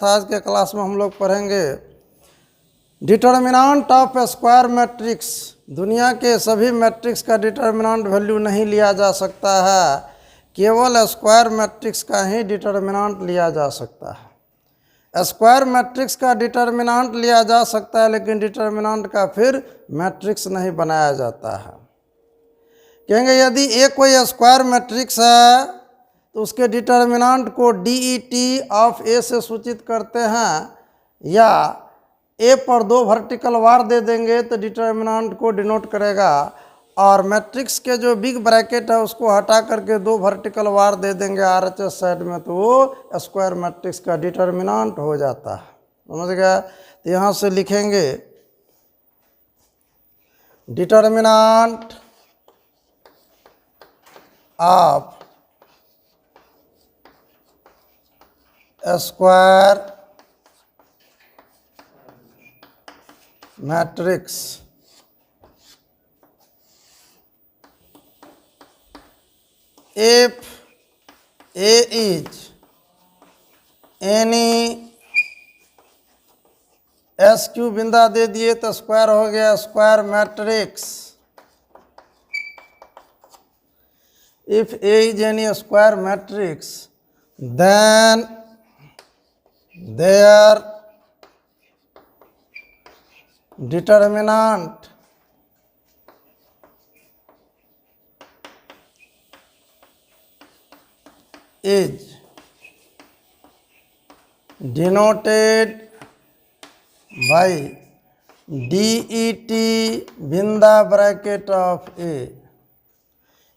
आज के क्लास में हम लोग पढ़ेंगे डिटर्मिनेंट ऑफ स्क्वायर मैट्रिक्स। दुनिया के सभी मैट्रिक्स का डिटर्मिनेंट वैल्यू नहीं लिया जा सकता है, केवल स्क्वायर मैट्रिक्स का ही डिटर्मिनेंट लिया जा सकता है। स्क्वायर मैट्रिक्स का डिटर्मिनेंट लिया जा सकता है, लेकिन डिटर्मिनेंट का फिर मैट्रिक्स नहीं बनाया जाता है। कहेंगे यदि ए कोई स्क्वायर मैट्रिक्स है तो उसके डिटर्मिनेंट को DET ऑफ ए से सूचित करते हैं, या ए पर 2 वर्टिकल बार दे देंगे तो डिटर्मिनेंट को डिनोट करेगा, और मैट्रिक्स के जो बिग ब्रैकेट है उसको हटा करके 2 वर्टिकल बार दे देंगे RHS साइड में, तो वो स्क्वायर मैट्रिक्स का डिटर्मिनेंट हो जाता है। समझ गया? तो यहाँ से लिखेंगे determinant of square matrix if A is any SQ बिंदा दे दिए तो स्क्वायर हो गया square matrix. If A is any square matrix, then their determinant is denoted by DET बिंदा ब्रैकेट ऑफ A,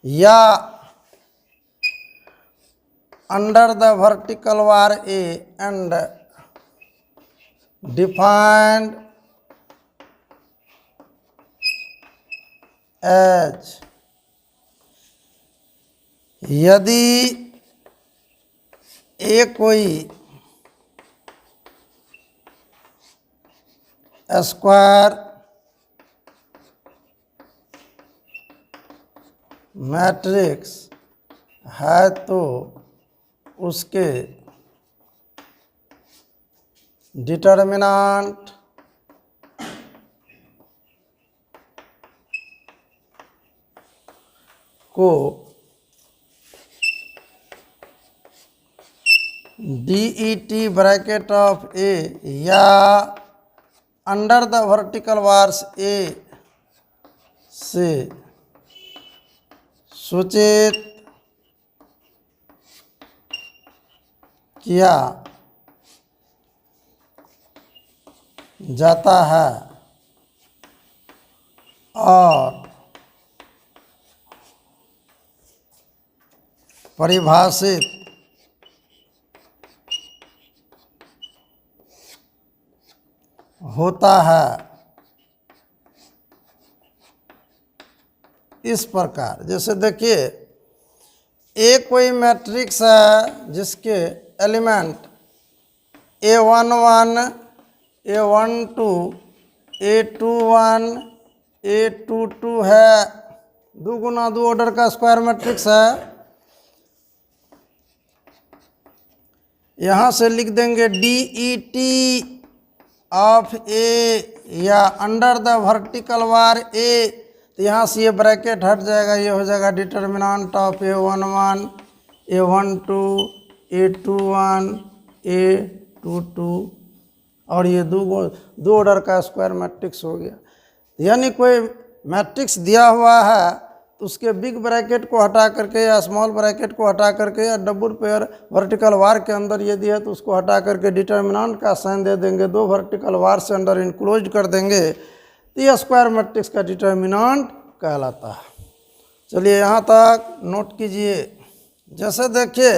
या under the vertical bar A and defined as यदि ए कोई square matrix है तो उसके डिटर्मिनेंट को DET ब्रैकेट ऑफ A या under the vertical bars A से सूचित किया जाता है, और परिभाषित होता है इस प्रकार। जैसे देखिए ए कोई मैट्रिक्स है जिसके element A11, A12, A21, A22 है, 2 गुना 2 ऑर्डर का स्क्वायर मैट्रिक्स है। यहाँ से लिख देंगे DET ऑफ A या under the vertical bar A, तो यहाँ से ये ब्रैकेट हट जाएगा, ये हो जाएगा determinant of A11, A12, A21, A22, और ये 2 ऑर्डर का स्क्वायर मैट्रिक्स हो गया। यानी कोई मैट्रिक्स दिया हुआ है तो उसके बिग ब्रैकेट को हटा करके या स्मॉल ब्रैकेट को हटा करके या डबल पेयर वर्टिकल बार के अंदर ये दिया तो उसको हटा करके डिटर्मिनेंट का साइन दे देंगे, 2 वर्टिकल बार से अंडर इनक्लोज कर देंगे, तो ये स्क्वायर मैट्रिक्स का डिटर्मिनेंट कहलाता है। चलिए यहाँ तक नोट कीजिए। जैसे देखिए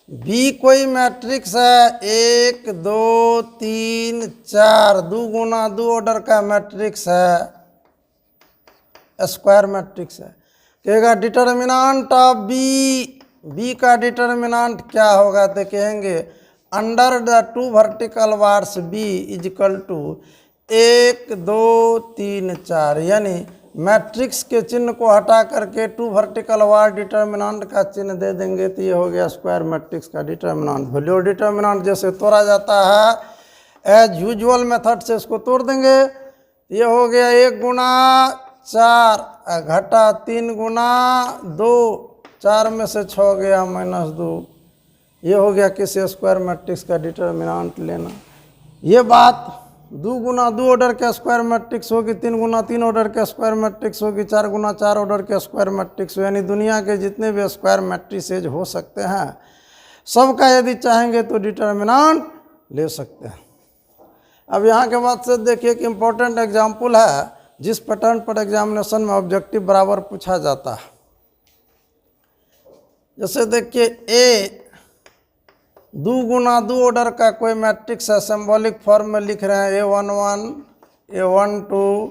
बी कोई मैट्रिक्स है 1, 2, 3, 4, 2 गुना 2 ऑर्डर का मैट्रिक्स है, स्क्वायर मैट्रिक्स है। कहेगा डिटर्मिनेंट ऑफ बी का डिटर्मिनेंट क्या होगा, तो कहेंगे under the 2 vertical bars B is equal to 1, 2, 3, 4, यानी मैट्रिक्स के चिन्ह को हटा करके टू वर्टिकल वार डिटर्मिनेंट का चिन्ह दे देंगे तो ये हो गया स्क्वायर मैट्रिक्स का डिटर्मिनेंट। वैल्यू डिटर्मिनेंट जैसे तोड़ा जाता है एज यूजुअल मेथड से इसको तोड़ देंगे। ये हो गया 1 गुना 4 घटा 3 गुना 2, 4 में से 6 गया -2। ये हो गया किसी स्क्वायर मैट्रिक्स का डिटर्मिनेंट लेना। ये बात 2 गुना 2 ऑर्डर के स्क्वायर मैट्रिक्स होगी, 3 गुना 3 ऑर्डर के स्क्वायर मैट्रिक्स होगी, 4 गुना 4 ऑर्डर के स्क्वायर मैट्रिक्स हो, यानी दुनिया के जितने भी स्क्वायर मैट्रिसेज हो सकते हैं सबका यदि चाहेंगे तो डिटर्मिनेंट ले सकते हैं। अब यहाँ के बाद से देखिए कि इम्पोर्टेंट एग्जाम्पल है जिस पैटर्न पर एग्जामिनेशन में ऑब्जेक्टिव बराबर पूछा जाता है। जैसे देखिए ए 2 गुना 2 ऑर्डर का कोई मैट्रिक्स है, सिंबॉलिक फॉर्म में लिख रहे हैं A11, A12,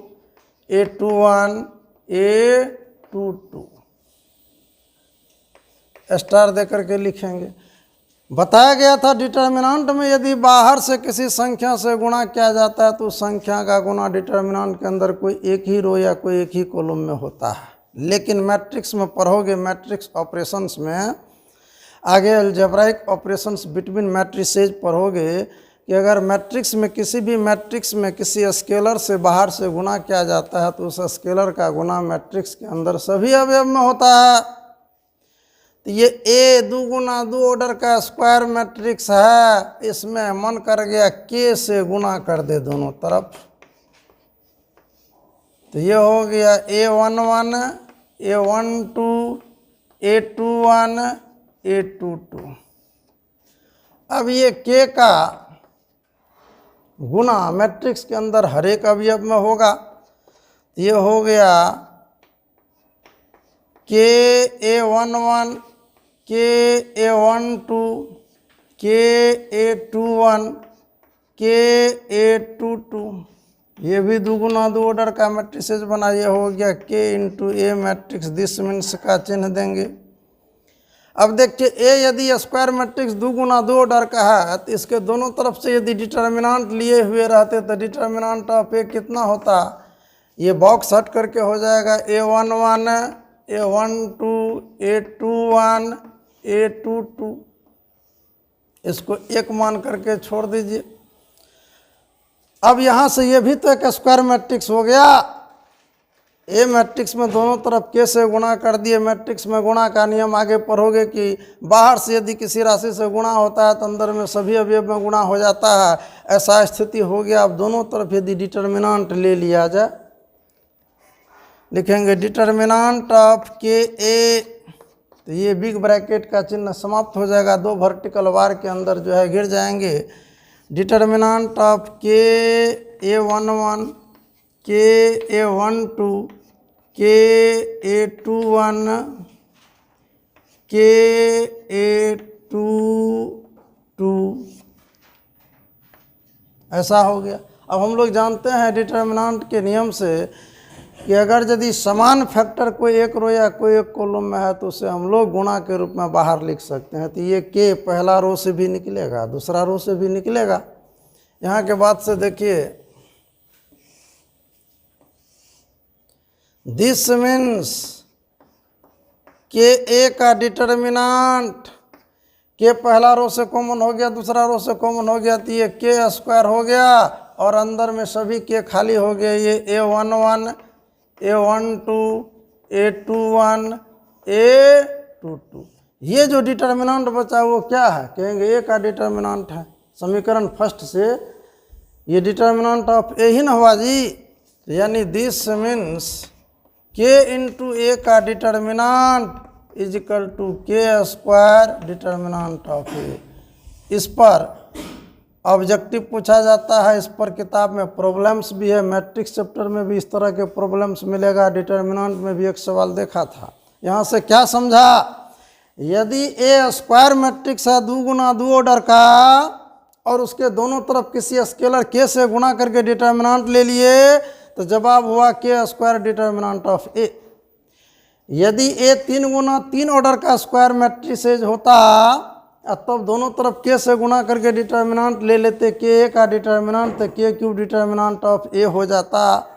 A21, A22 star दे करके लिखेंगे। बताया गया था डिटर्मिनेंट में यदि बाहर से किसी संख्या से गुणा किया जाता है तो उस संख्या का गुणा डिटर्मिनेंट के अंदर कोई एक ही रो या कोई एक ही कॉलम में होता है। लेकिन मैट्रिक्स में पढ़ोगे, मैट्रिक्स ऑपरेशंस में आगे अलजेब्राइक ऑपरेशंस बिटवीन मैट्रिसेज पढ़ोगे कि अगर मैट्रिक्स में किसी भी मैट्रिक्स में किसी स्केलर से बाहर से गुणा किया जाता है तो उस स्केलर का गुणा मैट्रिक्स के अंदर सभी अवयव में होता है। तो ये ए 2 गुना 2 ऑर्डर का स्क्वायर मैट्रिक्स है, इसमें मन कर गया के से गुणा कर दे दोनों तरफ। तो ये हो गया A11, A12, A21, A22। अब ये के का गुणा मैट्रिक्स के अंदर हर एक अवयव में होगा। ये हो गया के A11, के A12, के A21, के A22। ये भी 2 गुना 2 ऑर्डर का मैट्रिसेज बना। ये हो गया के into A matrix, this means का चिन्ह देंगे। अब देखिए ए यदि स्क्वायर मैट्रिक्स 2 गुना 2 ऑर्डर का है तो इसके दोनों तरफ से यदि डिटर्मिनेंट लिए हुए रहते तो डिटर्मिनेंट ऑफ ए कितना होता, ये बॉक्स हट करके हो जाएगा A11, A12, A21, A22। इसको 1 मान करके छोड़ दीजिए। अब यहाँ से ये भी तो एक स्क्वायर मैट्रिक्स हो गया। ए मैट्रिक्स में दोनों तरफ के से गुणा कर दिए। मैट्रिक्स में गुणा का नियम आगे पढ़ोगे कि बाहर से यदि किसी राशि से गुणा होता है तो अंदर में सभी अवयव में गुणा हो जाता है। ऐसा स्थिति हो गया। अब दोनों तरफ यदि डिटर्मिनेंट ले लिया जाए, लिखेंगे डिटर्मिनेंट ऑफ के ए, तो ये बिग ब्रैकेट का चिन्ह समाप्त हो जाएगा, 2 वर्टिकल बार के अंदर जो है गिर जाएंगे। डिटर्मिनेंट ऑफ के A11, के A12, के A21, के A22 ऐसा हो गया। अब हम लोग जानते हैं डिटर्मिनेंट के नियम से कि अगर यदि समान फैक्टर कोई एक रो या कोई एक कॉलम में है तो उसे हम लोग गुणा के रूप में बाहर लिख सकते हैं। तो ये के पहला रो से भी निकलेगा, दूसरा रो से भी निकलेगा। यहाँ के बाद से देखिए, दिस मीन्स के ए का डिटर्मिनेंट, के पहला रो से कॉमन हो गया, दूसरा रो से कॉमन हो गया, तो ये के स्क्वायर हो गया और अंदर में सभी के खाली हो गए। ये A11, A12, A21, A22। ये जो डिटर्मिनेंट बचा वो क्या है, कहेंगे ए का डिटर्मिनेंट है। समीकरण फर्स्ट से ये डिटर्मिनेंट ऑफ ए ही ना हुआ जी, यानी दिस मीन्स के इंटू ए का डिटर्मिनेंट इज इक्वल टू के स्क्वायर डिटर्मिनेंट ऑफ ए। इस पर ऑब्जेक्टिव पूछा जाता है, इस पर किताब में प्रॉब्लम्स भी है। मैट्रिक्स चैप्टर में भी इस तरह के प्रॉब्लम्स मिलेगा। डिटर्मिनेंट में भी एक सवाल देखा था। यहाँ से क्या समझा, यदि ए स्क्वायर मैट्रिक्स है 2 गुना 2 ऑर्डर का और उसके दोनों तरफ किसी स्केलर के से गुणा करके डिटर्मिनेंट ले लिए तो जवाब हुआ के स्क्वायर डिटर्मिनेंट ऑफ ए। यदि ए 3 गुना 3 ऑर्डर का स्क्वायर मैट्रिसेज होता तब दोनों तरफ के से गुणा करके डिटर्मिनेंट ले लेते, के ए का डिटर्मिनेंट तो के क्यूब डिटर्मिनेंट ऑफ ए हो जाता।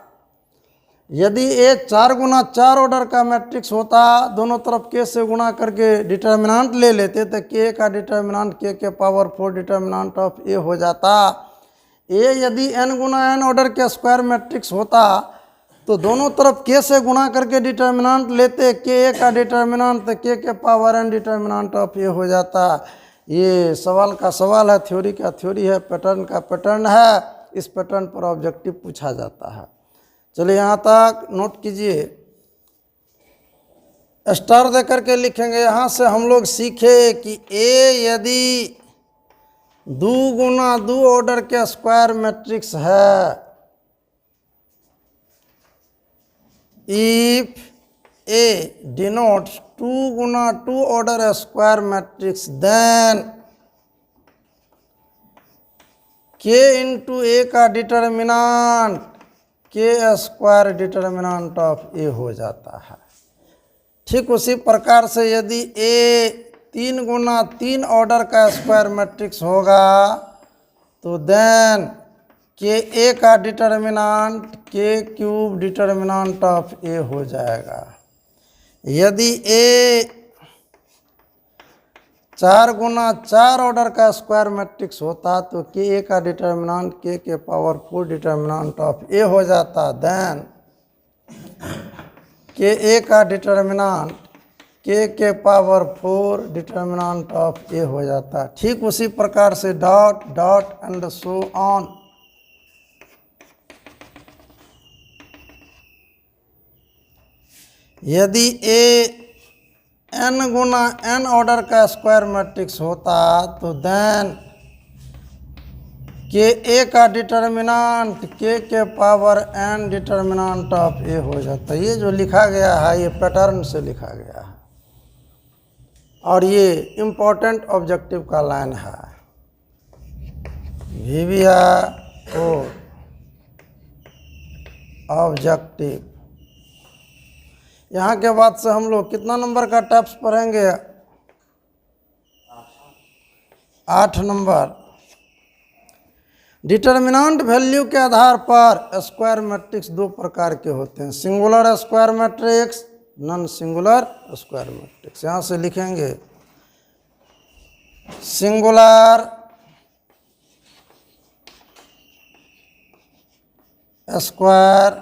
यदि ए 4 गुना 4 ऑर्डर का मैट्रिक्स होता, दोनों तरफ के से गुणा करके डिटर्मिनेंट ले लेते तो के का डिटर्मिनेंट के पावर 4 डिटर्मिनेंट ऑफ ए हो जाता। ए यदि n गुना n ऑर्डर के स्क्वायर मैट्रिक्स होता तो दोनों तरफ के से गुणा करके डिटर्मिनेंट लेते, के का डिटर्मिनेंट तो के पावर n डिटर्मिनेंट ऑफ ए हो जाता। ये सवाल का सवाल है, थ्योरी का थ्योरी है, पैटर्न का पैटर्न है। इस पैटर्न पर ऑब्जेक्टिव पूछा जाता है। चलिए यहाँ तक नोट कीजिए, स्टार दे करके लिखेंगे। यहाँ से हम लोग सीखे कि ए यदि 2 गुना 2 ऑर्डर के स्क्वायर मैट्रिक्स है, इफ ए डिनोट्स 2 गुना 2 order square matrix, then k into A का डिटर्मिनेंट के स्क्वायर डिटर्मिनेंट ऑफ ए हो जाता है। ठीक उसी प्रकार से यदि ए 3 गुना 3 ऑर्डर का स्क्वायर मैट्रिक्स होगा तो देन के ए का डिटर्मिनेंट के क्यूब डिटर्मिनेंट ऑफ ए हो जाएगा। यदि ए 4 गुना 4 ऑर्डर का स्क्वायर मैट्रिक्स होता तो के ए का डिटर्मिनेंट के पावर 4 डिटर्मिनेंट ऑफ ए हो जाता। देन के ए का डिटर्मिनेंट के पावर 4 डिटर्मिनेंट ऑफ ए हो जाता। ठीक उसी प्रकार से dot dot and so on. यदि ए n गुना n ऑर्डर का स्क्वायर मैट्रिक्स होता तो देन के ए का डिटर्मिनेंट के पावर n डिटर्मिनेंट ऑफ ए हो जाता। ये जो लिखा गया है ये पैटर्न से लिखा गया है और ये इम्पोर्टेंट ऑब्जेक्टिव का लाइन है। विविया और ऑब्जेक्टिव। यहाँ के बाद से हम लोग कितना नंबर का टैप्स पढ़ेंगे? 8 नंबर। डिटर्मिनेंट वैल्यू के आधार पर स्क्वायर मैट्रिक्स 2 प्रकार के होते हैं, singular square matrix, non singular square matrix. यहाँ से लिखेंगे सिंगुलर स्क्वायर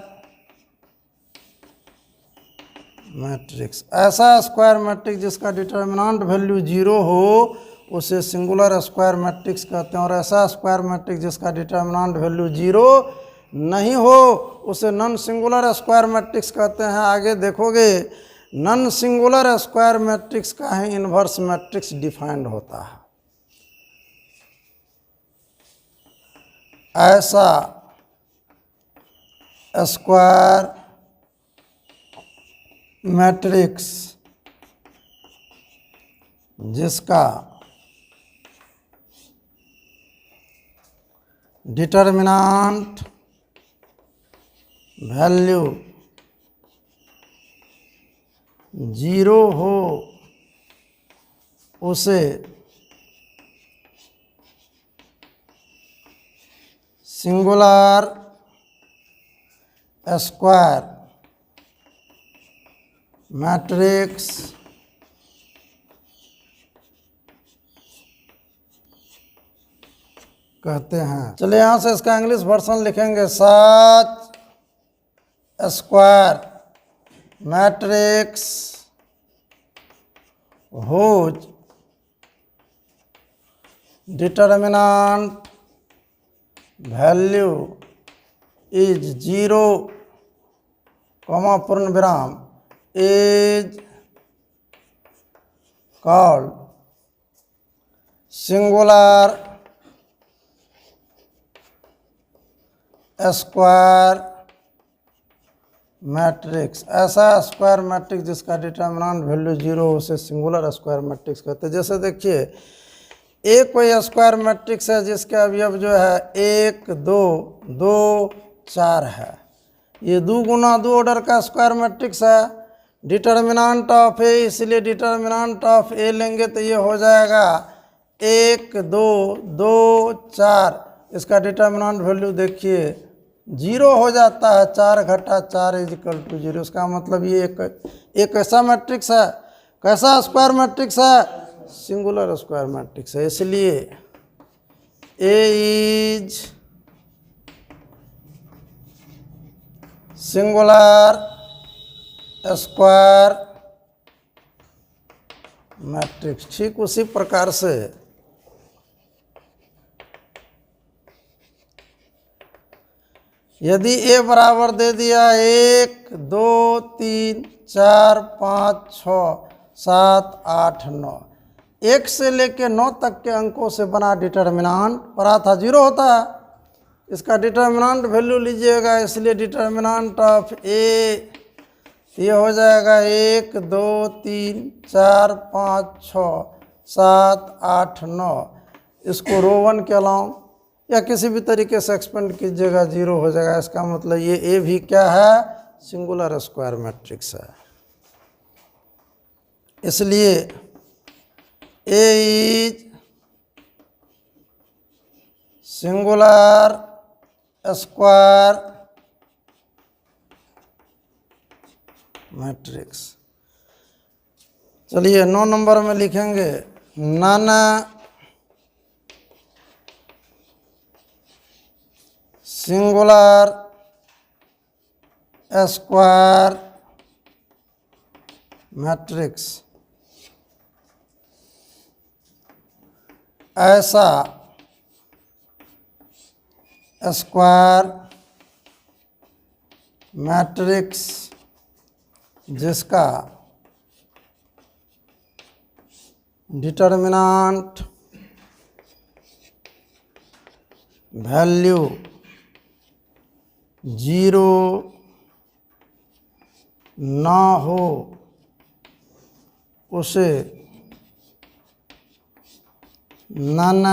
मैट्रिक्स, ऐसा स्क्वायर मैट्रिक्स जिसका डिटर्मिनेंट वैल्यू 0 हो उसे सिंगुलर स्क्वायर मैट्रिक्स कहते हैं, और ऐसा स्क्वायर मैट्रिक्स जिसका डिटर्मिनेंट वैल्यू 0 नहीं हो उसे नॉन सिंगुलर स्क्वायर मैट्रिक्स कहते हैं। आगे देखोगे नॉन सिंगुलर स्क्वायर मैट्रिक्स का ही इन्वर्स मैट्रिक्स डिफाइंड होता है। ऐसा स्क्वायर मैट्रिक्स जिसका डिटर्मिनेंट वैल्यू 0 हो उसे सिंगुलर स्क्वायर मैट्रिक्स कहते हैं। चलिए यहाँ से इसका इंग्लिश वर्जन लिखेंगे। Such square matrix whose determinant value is 0, पूर्ण विराम, is called singular square matrix. ऐसा स्क्वायर मैट्रिक्स जिसका डिटर्मिनेंट वैल्यू 0 उसे सिंगुलर स्क्वायर मैट्रिक्स कहते हैं। जैसे देखिए एक कोई स्क्वायर मैट्रिक्स है जिसके अवयव जो है 1 2 2 4 है। ये 2 गुना 2 ऑर्डर का स्क्वायर मैट्रिक्स है। डिटर्मिनेंट ऑफ ए, इसलिए डिटर्मिनेंट ऑफ ए लेंगे तो ये हो जाएगा 1 2 2 4। इसका डिटर्मिनेंट वैल्यू देखिए जीरो हो जाता है, 4 घटा 4 इजिकल टू 0। उसका मतलब ये एक ऐसा मैट्रिक्स है, कैसा स्क्वायर मैट्रिक्स है, सिंगुलर स्क्वायर मैट्रिक्स है। इसलिए A is singular square matrix. ठीक उसी प्रकार से यदि ए बराबर दे दिया 1 2 3 4 5 6 7 8 9, 1 से लेके 9 तक के अंकों से बना डिटर्मिनांट पढ़ा था, 0 होता है। इसका डिटर्मिनांट वैल्यू लीजिएगा, इसलिए डिटर्मिनांट ऑफ ए ये हो जाएगा 1 2 3 4 5 6 7 8 9। इसको रो 1 कहलाऊं या किसी भी तरीके से एक्सपेंड कीजिएगा, 0 हो जाएगा। इसका मतलब ये ए भी क्या है, सिंगुलर स्क्वायर मैट्रिक्स है। इसलिए A is singular square matrix. चलिए 9 नंबर में लिखेंगे नन सिंगुलर स्क्वायर मैट्रिक्स ऐसा स्क्वायर मैट्रिक्स जिसका डिटर्मिनेंट वैल्यू 0 ना हो, उसे नन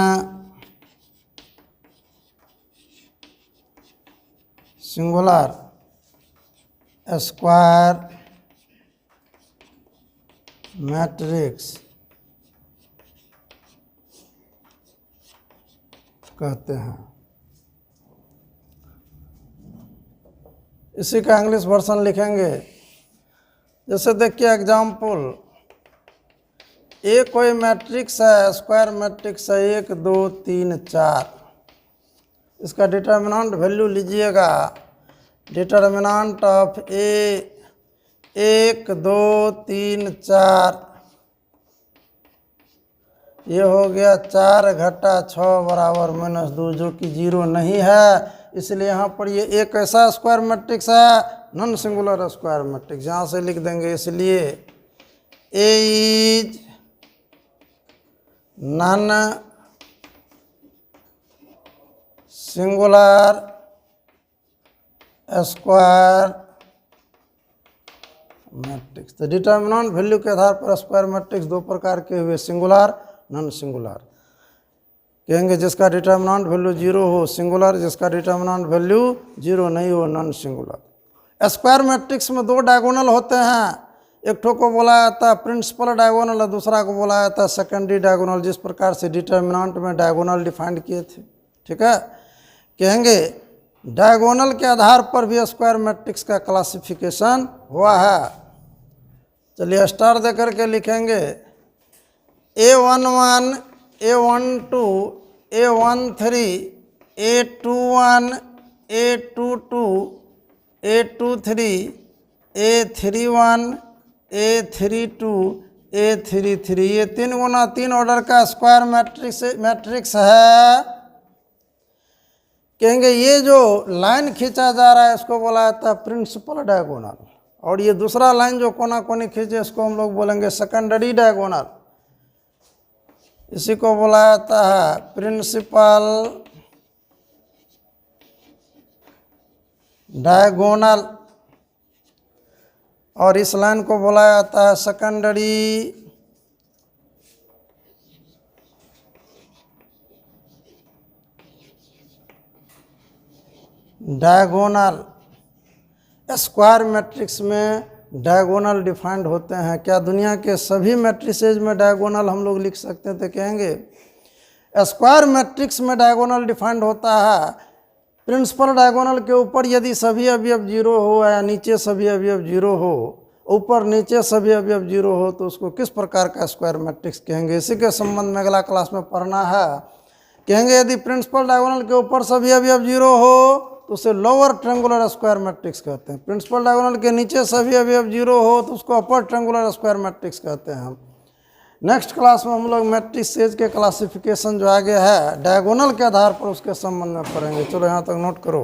सिंगुलर स्क्वायर मैट्रिक्स कहते हैं। इसी का इंग्लिश वर्जन लिखेंगे। जैसे देखिए एग्जाम्पल, ए कोई मैट्रिक्स है, स्क्वायर मैट्रिक्स है 1 2 3 4। इसका डिटर्मिनेंट वैल्यू लीजिएगा, डिटर्मिनेंट ऑफ ए 1 2 3 4 ये हो गया 4 घटा 6 बराबर -2, जो कि 0 नहीं है। इसलिए यहाँ पर ये एक ऐसा स्क्वायर मैट्रिक्स है, नॉन सिंगुलर स्क्वायर मैट्रिक्स, यहाँ से लिख देंगे। इसलिए A is non singular square matrix. तो डिटर्मिनेंट वैल्यू के आधार पर स्क्वायर मैट्रिक्स दो प्रकार के हुए, सिंगुलर नॉन सिंगुलर। कहेंगे जिसका डिटर्मिनेंट वैल्यू 0 हो सिंगुलर, जिसका डिटर्मिनेंट वैल्यू 0 नहीं हो नॉन सिंगुलर। स्क्वायर मैट्रिक्स में 2 डायगोनल होते हैं, एक ठो को बोला जाता है प्रिंसिपल डायगोनल और दूसरा को बोला जाता है सेकेंडरी डायगोनल, जिस प्रकार से डिटर्मिनेंट में डायगोनल डिफाइंड किए थे। ठीक है, कहेंगे डायगोनल के आधार पर भी स्क्वायर मैट्रिक्स का क्लासिफिकेशन हुआ है। चलिए स्टार दे करके लिखेंगे A11 A12 A13 A21 A22 A23 A31 A32 A33, ये 3 गुना 3 ऑर्डर का स्क्वायर मैट्रिक्स है। कहेंगे ये जो लाइन खींचा जा रहा है इसको बोला जाता है प्रिंसिपल डायगोनल, और ये दूसरा लाइन जो कोना कोनी खींचे इसको हम लोग बोलेंगे सेकेंडरी डायगोनल। इसी को बोला जाता है प्रिंसिपल डायगोनल, और इस लाइन को बोला जाता है सेकेंडरी डायगोनल। स्क्वायर मैट्रिक्स में डायगोनल डिफाइंड होते हैं। क्या दुनिया के सभी मैट्रिसेज में डायगोनल हम लोग लिख सकते हैं? तो कहेंगे स्क्वायर मैट्रिक्स में डायगोनल डिफाइंड होता है प्रिंसिपल डायगोनल के ऊपर यदि सभी अवयव जीरो हो या नीचे सभी अवयव जीरो हो, ऊपर नीचे सभी अवयव जीरो हो, तो उसको किस प्रकार का स्क्वायर मैट्रिक्स कहेंगे। इसी के संबंध में अगला क्लास में पढ़ना है। कहेंगे यदि प्रिंसिपल डायगोनल के ऊपर सभी अवयव जीरो हो तो उसे लोअर ट्रायंगुलर स्क्वायर मैट्रिक्स कहते हैं। प्रिंसिपल डायगोनल के नीचे सभी अवयव जीरो हो तो उसको अपर ट्रायंगुलर स्क्वायर मैट्रिक्स कहते हैं हम। नेक्स्ट क्लास में हम लोग मैट्रिसेज के क्लासिफिकेशन जो आगे है डायगोनल के आधार पर उसके संबंध में पढ़ेंगे। चलो यहाँ तक नोट करो।